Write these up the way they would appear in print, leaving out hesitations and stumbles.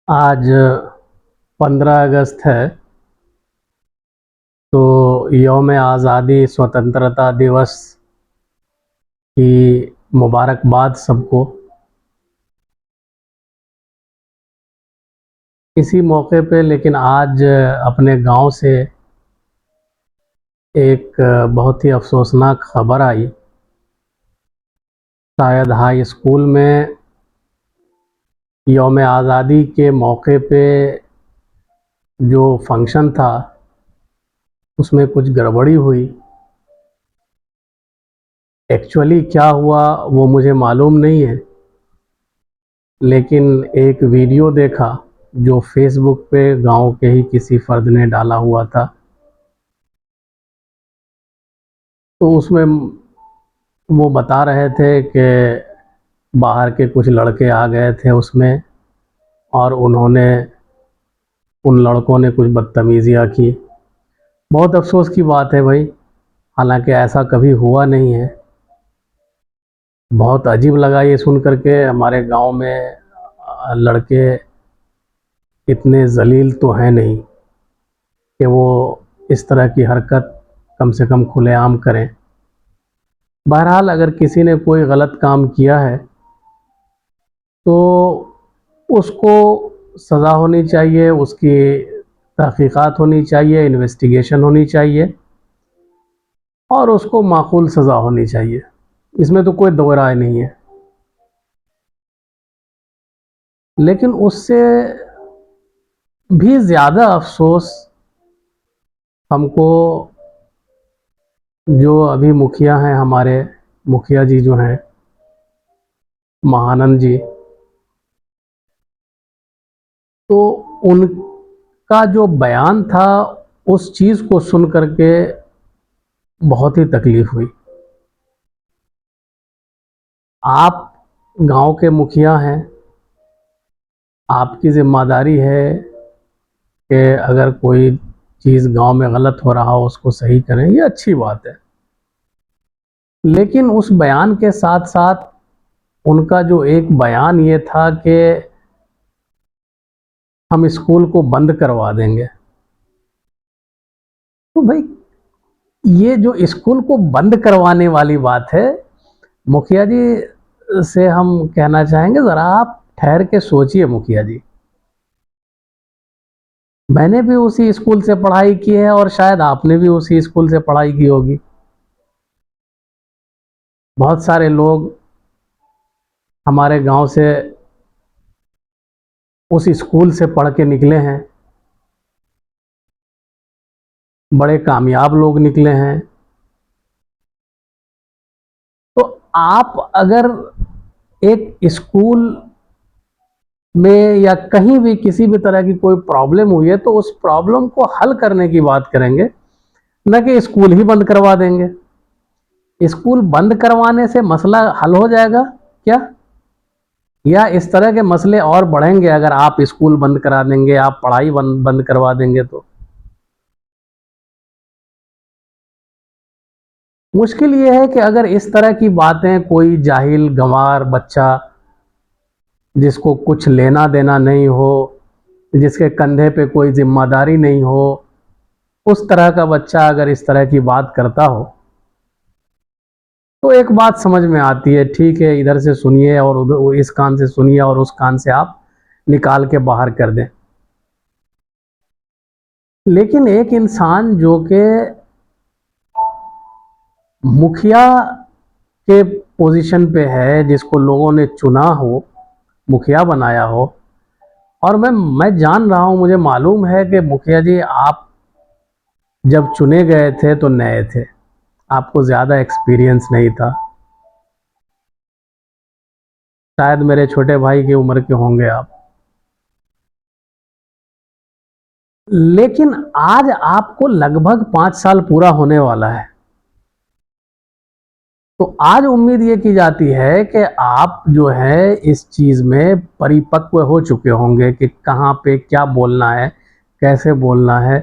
आज 15 अगस्त है। तो यौम आज़ादी स्वतंत्रता दिवस की मुबारकबाद सबको। इसी मौके पे लेकिन आज अपने गांव से एक बहुत ही अफसोसनाक खबर आई। शायद हाई स्कूल में यौम आज़ादी के मौके पे जो फंक्शन था उसमें कुछ गड़बड़ी हुई। एक्चुअली क्या हुआ वो मुझे मालूम नहीं है, लेकिन एक वीडियो देखा जो फेसबुक पे गांव के ही किसी फर्द ने डाला हुआ था। तो उसमें वो बता रहे थे कि बाहर के कुछ लड़के आ गए थे उसमें, और उन्होंने उन लड़कों ने कुछ बदतमीज़ियाँ की। बहुत अफसोस की बात है भाई, हालांकि ऐसा कभी हुआ नहीं है। बहुत अजीब लगा ये सुन करके। हमारे गांव में लड़के इतने जलील तो हैं नहीं कि वो इस तरह की हरकत कम से कम खुलेआम करें। बहरहाल अगर किसी ने कोई गलत काम किया है तो उसको सज़ा होनी चाहिए, उसकी तहकीकात होनी चाहिए, इन्वेस्टिगेशन होनी चाहिए और उसको माकूल सज़ा होनी चाहिए। इसमें तो कोई दो राय नहीं है। लेकिन उससे भी ज़्यादा अफसोस हमको जो अभी मुखिया हैं, हमारे मुखिया जी जो हैं महानंद जी, तो उनका जो बयान था उस चीज़ को सुन करके बहुत ही तकलीफ़ हुई। आप गांव के मुखिया हैं, आपकी ज़िम्मेदारी है कि अगर कोई चीज़ गांव में गलत हो रहा हो उसको सही करें, ये अच्छी बात है। लेकिन उस बयान के साथ साथ उनका जो एक बयान ये था कि हम स्कूल को बंद करवा देंगे, तो भाई ये जो स्कूल को बंद करवाने वाली बात है, मुखिया जी से हम कहना चाहेंगे ज़रा आप ठहर के सोचिए। मुखिया जी, मैंने भी उसी स्कूल से पढ़ाई की है और शायद आपने भी उसी स्कूल से पढ़ाई की होगी। बहुत सारे लोग हमारे गांव से उस स्कूल से पढ़ के निकले हैं, बड़े कामयाब लोग निकले हैं। तो आप अगर एक स्कूल में या कहीं भी किसी भी तरह की कोई प्रॉब्लम हुई है तो उस प्रॉब्लम को हल करने की बात करेंगे, न कि स्कूल ही बंद करवा देंगे। स्कूल बंद करवाने से मसला हल हो जाएगा क्या? या इस तरह के मसले और बढ़ेंगे अगर आप स्कूल बंद करा देंगे, आप पढ़ाई बंद करवा देंगे? तो मुश्किल ये है कि अगर इस तरह की बातें कोई जाहिल गंवार बच्चा जिसको कुछ लेना देना नहीं हो, जिसके कंधे पे कोई जिम्मेदारी नहीं हो, उस तरह का बच्चा अगर इस तरह की बात करता हो तो एक बात समझ में आती है, ठीक है इधर से सुनिए और उधर इस कान से सुनिए और उस कान से आप निकाल के बाहर कर दें। लेकिन एक इंसान जो कि मुखिया के पोजीशन पे है, जिसको लोगों ने चुना हो, मुखिया बनाया हो, और मैं जान रहा हूं, मुझे मालूम है कि मुखिया जी आप जब चुने गए थे तो नए थे, आपको ज़्यादा एक्सपीरियंस नहीं था। शायद मेरे छोटे भाई की उम्र के होंगे आप। लेकिन आज आपको लगभग 5 साल पूरा होने वाला है। तो आज उम्मीद ये की जाती है कि आप जो है इस चीज़ में परिपक्व हो चुके होंगे कि कहाँ पे क्या बोलना है, कैसे बोलना है।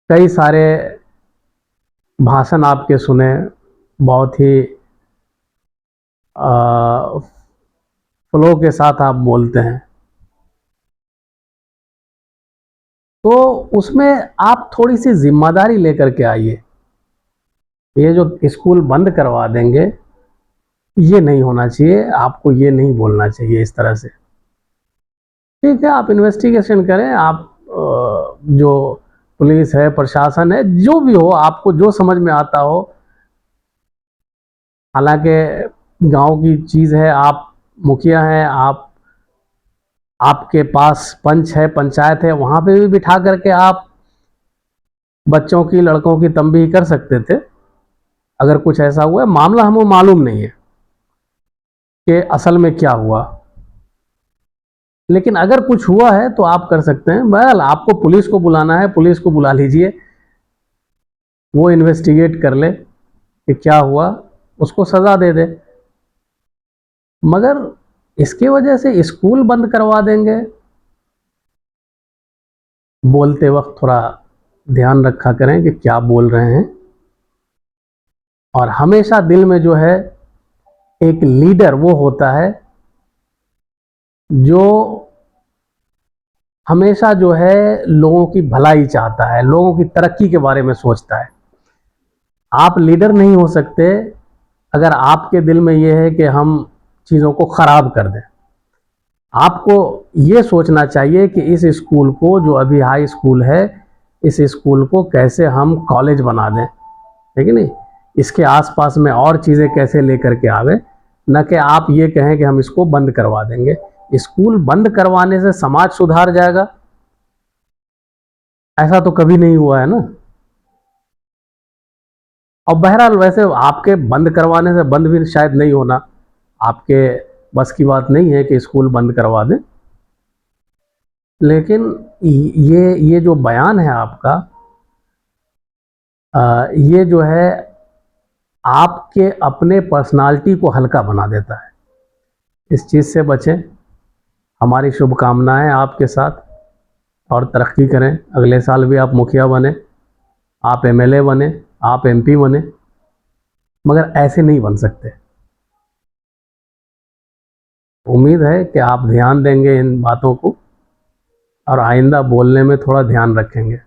कई सारे भाषण आपके सुने, बहुत ही फ्लो के साथ आप बोलते हैं। तो उसमें आप थोड़ी सी जिम्मेदारी लेकर के आइए। ये जो स्कूल बंद करवा देंगे, ये नहीं होना चाहिए, आपको ये नहीं बोलना चाहिए इस तरह से। ठीक है, आप इन्वेस्टिगेशन करें, आप जो पुलिस है, प्रशासन है, जो भी हो, आपको जो समझ में आता हो। हालांकि गांव की चीज़ है, आप मुखिया हैं, आपके पास पंच है, पंचायत है, वहाँ पे भी बिठा करके आप बच्चों की, लड़कों की तंबीह कर सकते थे। अगर कुछ ऐसा हुआ है, मामला हमें मालूम नहीं है कि असल में क्या हुआ, लेकिन अगर कुछ हुआ है तो आप कर सकते हैं। बहरहाल आपको पुलिस को बुलाना है, पुलिस को बुला लीजिए, वो इन्वेस्टिगेट कर ले कि क्या हुआ, उसको सज़ा दे दे। मगर इसकी वजह से स्कूल बंद करवा देंगे, बोलते वक्त थोड़ा ध्यान रखा करें कि क्या बोल रहे हैं। और हमेशा दिल में जो है एक लीडर वो होता है जो हमेशा जो है लोगों की भलाई चाहता है, लोगों की तरक्की के बारे में सोचता है। आप लीडर नहीं हो सकते अगर आपके दिल में ये है कि हम चीज़ों को ख़राब कर दें। आपको ये सोचना चाहिए कि इस स्कूल को, जो अभी हाई स्कूल है, इस स्कूल को कैसे हम कॉलेज बना दें, ठीक है नहीं, इसके आसपास में और चीज़ें कैसे लेकर के आवे, न कि आप ये कहें कि हम इसको बंद करवा देंगे। स्कूल बंद करवाने से समाज सुधार जाएगा, ऐसा तो कभी नहीं हुआ है ना। और बहरहाल वैसे आपके बंद करवाने से बंद भी शायद नहीं होना, आपके बस की बात नहीं है कि स्कूल बंद करवा दें। लेकिन ये जो बयान है आपका, ये जो है आपके अपने पर्सनालिटी को हल्का बना देता है। इस चीज़ से बचें। हमारी शुभकामनाएं आपके साथ, और तरक्की करें। अगले साल भी आप मुखिया बने, आप एमएलए बने, आप एमपी बने, मगर ऐसे नहीं बन सकते। उम्मीद है कि आप ध्यान देंगे इन बातों को और आइंदा बोलने में थोड़ा ध्यान रखेंगे।